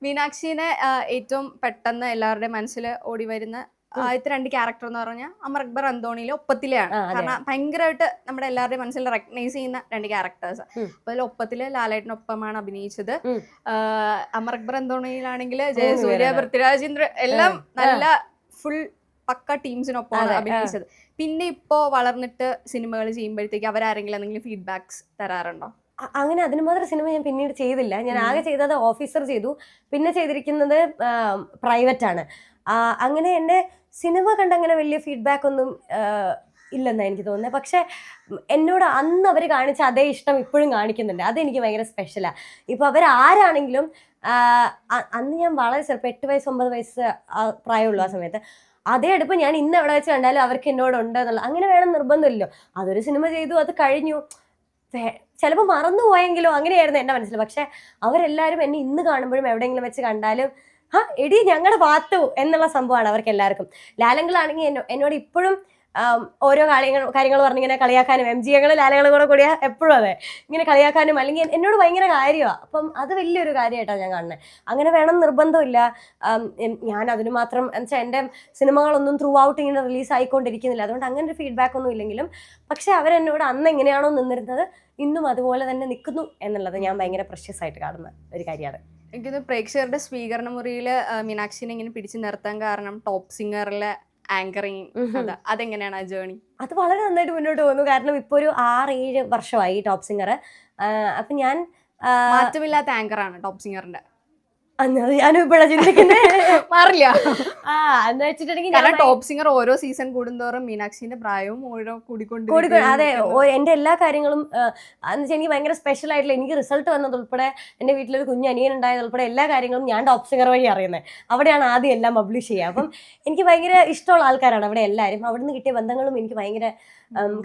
മീനാക്ഷിനെ ഏറ്റവും പെട്ടെന്ന് എല്ലാവരുടെയും മനസ്സിൽ ഓടി വരുന്ന ആദ്യത്തെ 2 ക്യാരക്ടർ എന്ന് പറഞ്ഞാൽ അമർ അക്ബർ അന്തോണിയിലെ ഒപ്പത്തിലെയാണ്. കാരണം ഭയങ്കരമായിട്ട് നമ്മുടെ എല്ലാവരുടെയും മനസ്സിൽ റെക്കഗ്നൈസ് ചെയ്യുന്ന 2 ക്യാരക്ടേഴ്സ്. അപ്പൊ അതിൽ ഒപ്പത്തില് ലാലേട്ടനൊപ്പമാണ് അഭിനയിച്ചത്. അമർ അക്ബർ അന്തോണിയിലാണെങ്കിൽ ജയസൂര്യ, പൃഥ്വിരാജേന്ദ്ര എല്ലാം നല്ല ഫുൾ പക്ക ടീംസിനൊപ്പമാണ് അഭിനയിച്ചത്. പിന്നെ ഇപ്പോ വളർന്നിട്ട് സിനിമകൾ ചെയ്യുമ്പോഴത്തേക്ക് അവരാരെങ്കിലും എന്തെങ്കിലും ഫീഡ്ബാക്സ് തരാറുണ്ടോ? അങ്ങനെ അതിന് മാത്രം സിനിമ ഞാൻ പിന്നീട് ചെയ്തില്ല. ഞാൻ ആകെ ചെയ്തത് ഓഫീസർ ചെയ്തു, പിന്നെ ചെയ്തിരിക്കുന്നത് പ്രൈവറ്റ് ആണ്. അങ്ങനെ എൻ്റെ സിനിമ കണ്ടങ്ങനെ വലിയ ഫീഡ്ബാക്ക് ഒന്നും ഇല്ലെന്നാണ് എനിക്ക് തോന്നുന്നത്. പക്ഷെ എന്നോട് അന്ന് അവർ കാണിച്ച അതേ ഇഷ്ടം ഇപ്പോഴും കാണിക്കുന്നുണ്ട്. അതെനിക്ക് ഭയങ്കര സ്പെഷ്യലാണ്. ഇപ്പോൾ അവരാരാണെങ്കിലും അന്ന് ഞാൻ വളരെ ചെറുപ്പം 8 വയസ്സ് 9 വയസ്സ് പ്രായമുള്ളൂ ആ സമയത്ത്. അതേ അടുപ്പ് ഞാൻ ഇന്ന് എവിടെ വെച്ച് കണ്ടാലും അവർക്ക് എന്നോടുണ്ട് എന്നുള്ള അങ്ങനെ വേണം നിർബന്ധമില്ലല്ലോ. അതൊരു സിനിമ ചെയ്തു, അത് കഴിഞ്ഞു. ചിലപ്പോൾ മറന്നുപോയെങ്കിലോ അങ്ങനെയായിരുന്നു എൻ്റെ മനസ്സിൽ. പക്ഷെ അവരെല്ലാവരും എന്നെ ഇന്ന് കാണുമ്പോഴും എവിടെയെങ്കിലും വെച്ച് കണ്ടാലും എടി ഞങ്ങളുടെ പാത്തു എന്നുള്ള സംഭവമാണ് അവർക്ക് എല്ലാവർക്കും. ലാലങ്കളാണെങ്കിൽ എന്നോട് ഇപ്പോഴും ഓരോ കാര്യങ്ങൾ പറഞ്ഞിങ്ങനെ കളിയാക്കാനും, MG ലാലങ്ങളും കൂടെ കൂടിയാൽ എപ്പോഴും അതെ ഇങ്ങനെ കളിയാക്കാനും അല്ലെങ്കിൽ എന്നോട് ഭയങ്കര കാര്യമാണ്. അപ്പം അത് വലിയൊരു കാര്യമായിട്ടാണ് ഞാൻ കാണുന്നത്. അങ്ങനെ വേണം നിർബന്ധമില്ല. ഞാൻ അതിന് മാത്രം എന്നുവെച്ചാൽ എൻ്റെ സിനിമകളൊന്നും ത്രൂ ഔട്ട് ഇങ്ങനെ റിലീസ് ആയിക്കൊണ്ടിരിക്കുന്നില്ല. അതുകൊണ്ട് അങ്ങനെ ഒരു ഫീഡ്ബാക്ക് ഒന്നും ഇല്ലെങ്കിലും പക്ഷെ അവരെന്നോട് അന്ന് എങ്ങനെയാണോ നിന്നിരുന്നത് ഇന്നും അതുപോലെ തന്നെ നിൽക്കുന്നു എന്നുള്ളത് ഞാൻ ഭയങ്കര പ്രഷ്യസ് ആയിട്ട് കാണുന്ന ഒരു കാര്യമാണ്. എനിക്കൊന്ന് പ്രേക്ഷകരുടെ സ്വീകരണ മുറിയിൽ മീനാക്ഷിനെ ഇങ്ങനെ പിടിച്ചു നിർത്താൻ കാരണം ടോപ്പ് സിംഗറിലെ ആങ്കറിങ് അതെങ്ങനെയാണ് ആ ജേണി? അത് വളരെ നന്നായിട്ട് മുന്നോട്ട് പോകുന്നു. കാരണം ഇപ്പൊ ഒരു 6-7 വർഷമായി ടോപ്പ് സിംഗർ. അപ്പൊ ഞാൻ മാറ്റമില്ലാത്ത ആങ്കറാണ് ടോപ്പ് സിംഗറിന്റെ. ഞാനും ഇപ്പോഴാ ചിന്തിക്കുന്നത്. മാറില്ല എന്ന് വെച്ചിട്ടുണ്ടെങ്കിൽ ടോപ്പ് സിംഗർ ഓരോ സീസൺ കൂടുന്തോറും മീനാക്ഷിന്റെ പ്രായവും ഓരോ കൂടിക്കൊണ്ട് അതെ എന്റെ എല്ലാ കാര്യങ്ങളും എനിക്ക് ഭയങ്കര സ്പെഷ്യൽ ആയിട്ടുള്ള എനിക്ക് റിസൾട്ട് വന്നത് ഉൾപ്പെടെ എന്റെ വീട്ടിലൊരു കുഞ്ഞ് അനിയൻ ഉണ്ടായത് ഉൾപ്പെടെ എല്ലാ കാര്യങ്ങളും ഞാൻ ടോപ്പ് സിംഗർ വഴി അറിയുന്നത്. അവിടെയാണ് ആദ്യം എല്ലാം പബ്ലിഷ് ചെയ്യുക. അപ്പം എനിക്ക് ഭയങ്കര ഇഷ്ടമുള്ള ആൾക്കാരാണ് അവിടെ എല്ലാവരും. അവിടെ നിന്ന് കിട്ടിയ ബന്ധങ്ങളും എനിക്ക് ഭയങ്കര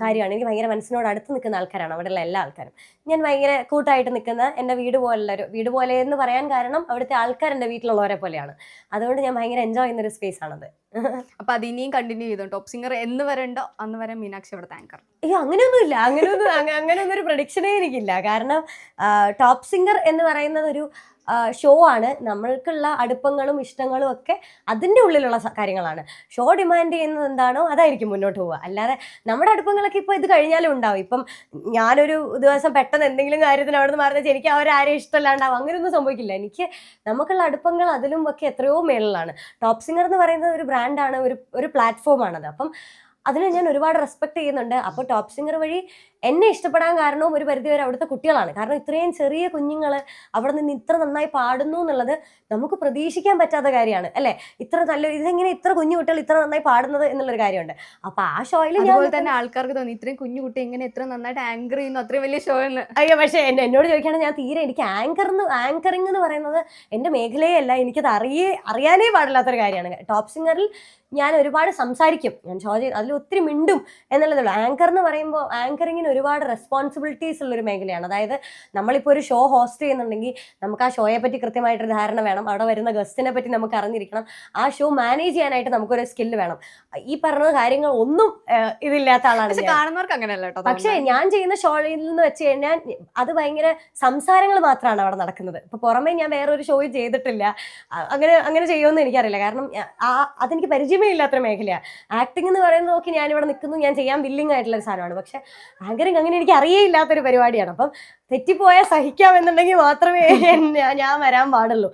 കാര്യമാണ്. എനിക്ക് ഭയങ്കര മനസ്സിനോട് അടുത്ത് നിൽക്കുന്ന ആൾക്കാരാണ് അവിടെയുള്ള എല്ലാ ആൾക്കാരും. ഞാൻ ഭയങ്കര കൂട്ടായിട്ട് നിൽക്കുന്ന എൻ്റെ വീട് പോലെ എന്ന് പറയാൻ കാരണം അവിടുത്തെ ആൾക്കാർ എൻ്റെ വീട്ടിലുള്ളവരെ പോലെയാണ്. അതുകൊണ്ട് ഞാൻ ഭയങ്കര എൻജോയ് ചെയ്യുന്ന ഒരു സ്പേസ് ആണത്. അപ്പൊ അത് ഇനിയും കണ്ടിന്യൂ ചെയ്തോ? ടോപ്പ് സിംഗർ എന്ന് വരണ്ടോ അന്ന് വരെ മീനാക്ഷി അവിടെ ആങ്കർ? അയ്യോ അങ്ങനെയൊന്നുമില്ല. അങ്ങനെയൊന്നും ഒരു പ്രഡിക്ഷനേ എനിക്കില്ല. കാരണം ടോപ്പ് സിംഗർ എന്ന് പറയുന്നത് ഒരു ഷോ ആണ്. നമ്മൾക്കുള്ള അടുപ്പങ്ങളും ഇഷ്ടങ്ങളും ഒക്കെ അതിൻ്റെ ഉള്ളിലുള്ള കാര്യങ്ങളാണ്. ഷോ ഡിമാൻഡ് ചെയ്യുന്നത് എന്താണോ അതായിരിക്കും മുന്നോട്ട് പോവുക. അല്ലാതെ നമ്മുടെ അടുപ്പങ്ങളൊക്കെ ഇപ്പോൾ ഇത് കഴിഞ്ഞാലും ഉണ്ടാവും. ഇപ്പം ഞാനൊരു ദിവസം പെട്ടെന്ന് എന്തെങ്കിലും കാര്യത്തിന് അവിടെ നിന്ന് മാറുന്ന എനിക്ക് അവരാരെയും ഇഷ്ടമല്ലാണ്ടാവും. അങ്ങനെയൊന്നും സംഭവിക്കില്ല. എനിക്ക് നമുക്കുള്ള അടുപ്പങ്ങൾ അതിലും ഒക്കെ എത്രയോ മേളിലാണ്. ടോപ്പ് സിംഗർ എന്ന് പറയുന്നത് ഒരു ബ്രാൻഡാണ്, ഒരു പ്ലാറ്റ്ഫോമാണത്. അപ്പം അതിനെ ഞാൻ ഒരുപാട് റെസ്പെക്ട് ചെയ്യുന്നുണ്ട്. അപ്പോൾ ടോപ്പ് സിംഗർ വഴി എന്നെ ഇഷ്ടപ്പെടാൻ കാരണവും ഒരു പരിധി വരെ അവിടുത്തെ കുട്ടികളാണ്. കാരണം ഇത്രയും ചെറിയ കുഞ്ഞുങ്ങൾ അവിടെ നിന്ന് ഇത്ര നന്നായി പാടുന്നു എന്നുള്ളത് നമുക്ക് പ്രതീക്ഷിക്കാൻ പറ്റാത്ത കാര്യമാണ് അല്ലേ? ഇത്ര നല്ലൊരു ഇതെങ്ങനെ ഇത്ര കുഞ്ഞു കുട്ടികൾ ഇത്ര നന്നായി പാടുന്നത് എന്നുള്ളൊരു കാര്യമുണ്ട്. അപ്പൊ ആ ഷോയിൽ അതുപോലെ തന്നെ ആൾക്കാർക്ക് തോന്നി ഇത്രയും കുഞ്ഞു കുട്ടി എങ്ങനെ ഇത്ര നന്നായിട്ട് ആങ്കർ ചെയ്യുന്നു, അത്രയും വലിയ ഷോ എന്ന്. അയ്യോ പക്ഷേ എന്നോട് ചോദിക്കുകയാണെങ്കിൽ ഞാൻ തീരെ എനിക്ക് ആങ്കറിങ് എന്ന് പറയുന്നത് എൻ്റെ മേഖലയേ അല്ല. എനിക്കത് അറിയാനേ പാടില്ലാത്തൊരു കാര്യമാണ്. ടോപ്പ് സിംഗറിൽ ഞാൻ ഒരുപാട് സംസാരിക്കും, ഞാൻ ഷോ ചെയ്ത് അതിൽ ഒത്തിരി മിണ്ടും എന്നുള്ളതുള്ളൂ. ആങ്കർ എന്ന് പറയുമ്പോൾ ആങ്കറിങ്ങിന് ഒരുപാട് റെസ്പോൺസിബിലിറ്റീസ് ഉള്ളൊരു മേഖലയാണ്. അതായത് നമ്മളിപ്പോൾ ഒരു ഷോ ഹോസ്റ്റ് ചെയ്യുന്നുണ്ടെങ്കിൽ നമുക്ക് ആ ഷോയെ പറ്റി കൃത്യമായിട്ടൊരു ധാരണ വേണം. അവിടെ വരുന്ന ഗസ്റ്റിനെ പറ്റി നമുക്ക് അറിഞ്ഞിരിക്കണം. ആ ഷോ മാനേജ് ചെയ്യാനായിട്ട് നമുക്കൊരു സ്കില്ല് വേണം. ഈ പറഞ്ഞ കാര്യങ്ങൾ ഒന്നും ഇതില്ലാത്ത ആളാണ്. കാണുന്നവർക്ക് അങ്ങനെയല്ല കേട്ടോ. പക്ഷേ ഞാൻ ചെയ്യുന്ന ഷോയിൽ നിന്ന് വെച്ച് കഴിഞ്ഞാൽ അത് ഭയങ്കര സംസാരങ്ങൾ മാത്രമാണ് അവിടെ നടക്കുന്നത്. ഇപ്പൊ പുറമേ ഞാൻ വേറൊരു ഷോ ചെയ്തിട്ടില്ല. അങ്ങനെ ചെയ്യുമെന്ന് എനിക്കറിയില്ല. കാരണം അതെനിക്ക് പരിചയമേ ഇല്ലാത്തൊരു മേഖലയാണ്. ആക്ടിംഗ് എന്ന് പറയുന്നത് നോക്കി ഞാനിവിടെ നിൽക്കുന്നു, ഞാൻ ചെയ്യാൻ വില്ലിങ് ആയിട്ടുള്ള ഒരു സാധനമാണ്. പക്ഷെ ആങ്കറിങ് അങ്ങനെ എനിക്ക് അറിയേയില്ലാത്തൊരു പരിപാടിയാണ്. അപ്പം തെറ്റിപ്പോയാൽ സഹിക്കാമെന്നുണ്ടെങ്കിൽ മാത്രമേ ഞാൻ വരാൻ പാടുള്ളൂ.